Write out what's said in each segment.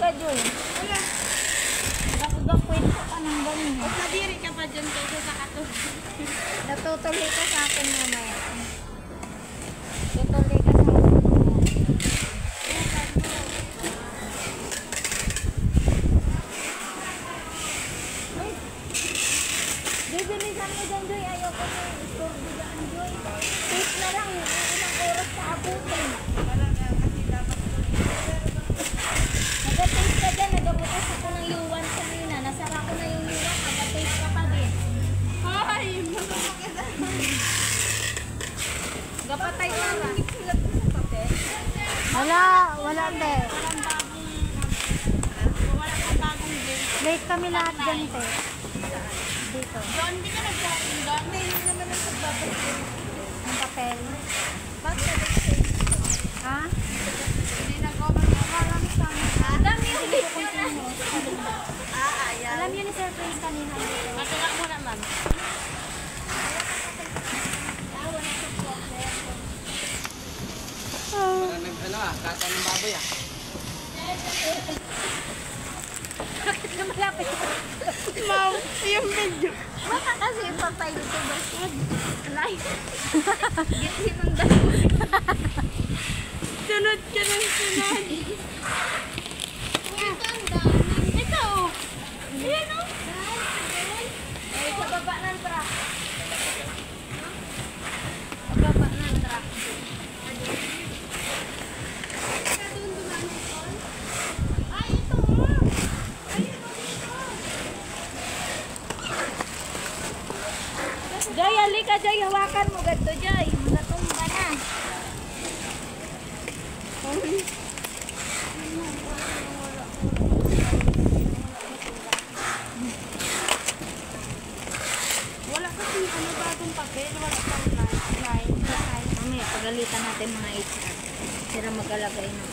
ka, Joy. Wala. Nagkakwento ka ng ganun. Huwag nadiri ka pa dyan kaysa sa katulog. Natutuloy ka sa akin mamaya. Tutuloy ka sa akin. Bibilisan mo dyan, Joy. Ayoko na yung store dyan, Joy. Tape na lang. Ilang oras sa abutin. Nag-tape ka dyan. Nagabutas ako ng yuwan kanina. Nasara ko na yung yuwan. Nag-tape ka pa din. Ay, magpapakita. Gapatay ka ba? Sulat ko sa papel. Wala te. Wala kang bagong game. Late kami lahat dyan, te. Dito. Doon, hindi ka nag-shopping doon. May hindi naman ang pagbabalik. Ang papel. Bakit ka nag-shopping? Ha? Hindi nag-over mo. Marami sa amin. Dami yung video na. Ayaw. Alam yun ni Sir Prince kanina. Matulak mo naman. Kata ng baboy Bakit na malapit? Ma'am, yung video. Baka kasi ipapay dito basta. Live. Gitin ng dami. Sunod ka ng sunod. Ito. Ayan o. Ay, sa baba ng truck. Sa baba ng truck. Ay, ito o. Ayun o dito. Joy, halika Joy. Hawakan mo ganito Joy. Natumba na. Wala kasi bagong papel. Wala pang line. Mamaya, pagalitan natin mga HR. Sira mag-alagay na.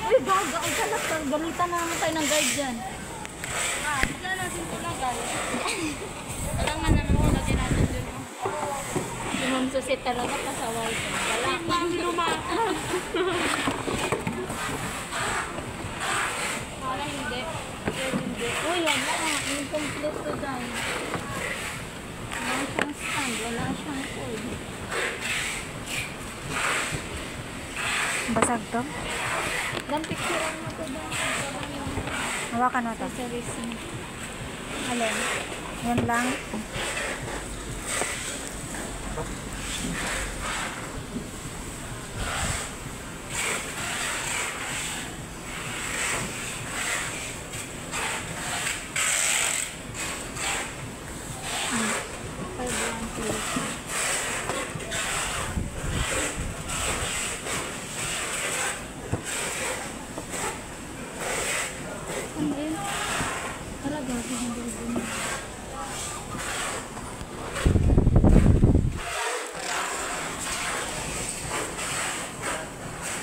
Uy, gaga. Ay, talaga. Galitan na naman tayo ng guide dyan. Wala natin tulagan. Kailangan naman ko lagyan natin dun. Si Ma'am Susie talaga pasaway. Wala. Ay, ma'am, lumakas. Para hindi. Hindi. Uy, wala. Incomplete to dyan. Wala siyang stand. Wala siyang cord. Basag to? Dan picturean mo to dyan. Hawakan mo to. Accessories mo. Alin? Yan lang.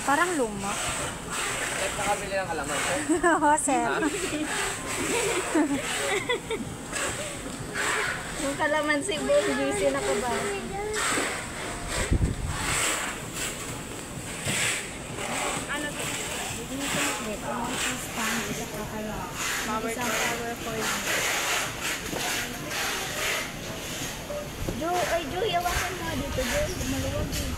Parang luma. Kahit nakabili ng alaman, sir. Oo, sir. Yung kalamansi buong busy na ko ba? Ano to? Power cord. Joe, yawakan mo dito, Joe. Maluwag eh.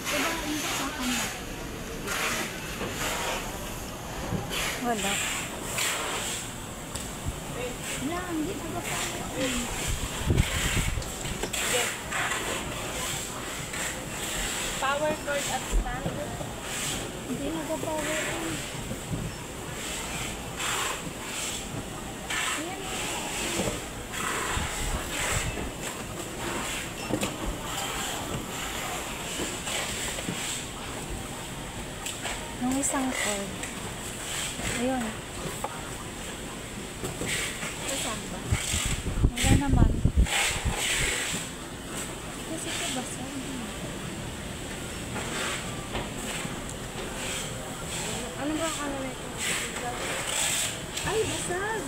Diba, hindi sa kanya? Wala. Wala, hindi na ba Power cord at stand. Hindi na ba power on? Yung isang cord. Ayun. Saan ba? Wala naman. Kasi ito basag. Ano ba ang ano nito? Ay, basag!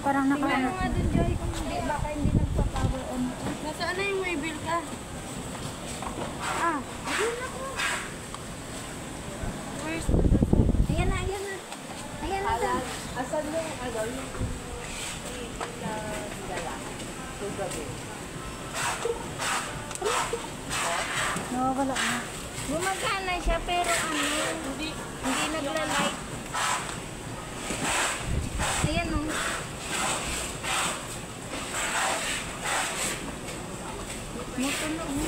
Parang Tingnan mo naka... nga dun, Joy, kung hindi, baka hindi nagpa-power on. Nasaan na yung may bill ka? Ayun na ko. Where's the Ayan na, ayan na. Ayan na daw. Asan yung ano yung dala? Tugabi. Nawawala na. Gumagana siya pero hindi nagla-light. Ayan o. Matunog mo.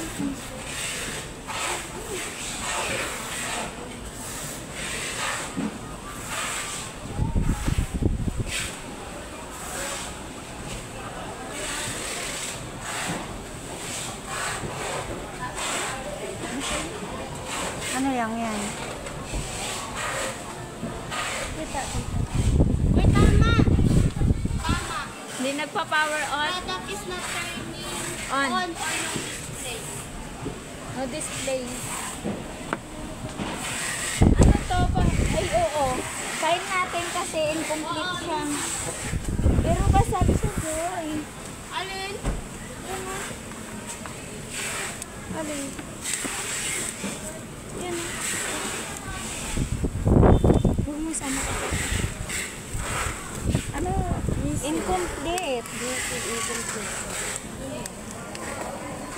Ano lang yan? Wait, tama! Tama. Hindi nagpa-power on. Product is not turning On. on for no display. No display. Ano to ba? Ay, oo. Sign natin kasi incomplete siya. Pero ba sabi sa Joy? Alin? Yan na. Alin? Yan na. Huwag mo sama ka. Ano? Incomplete.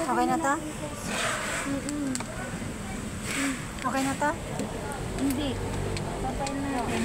Okay na to? Okay na to? Hindi. Papay natin.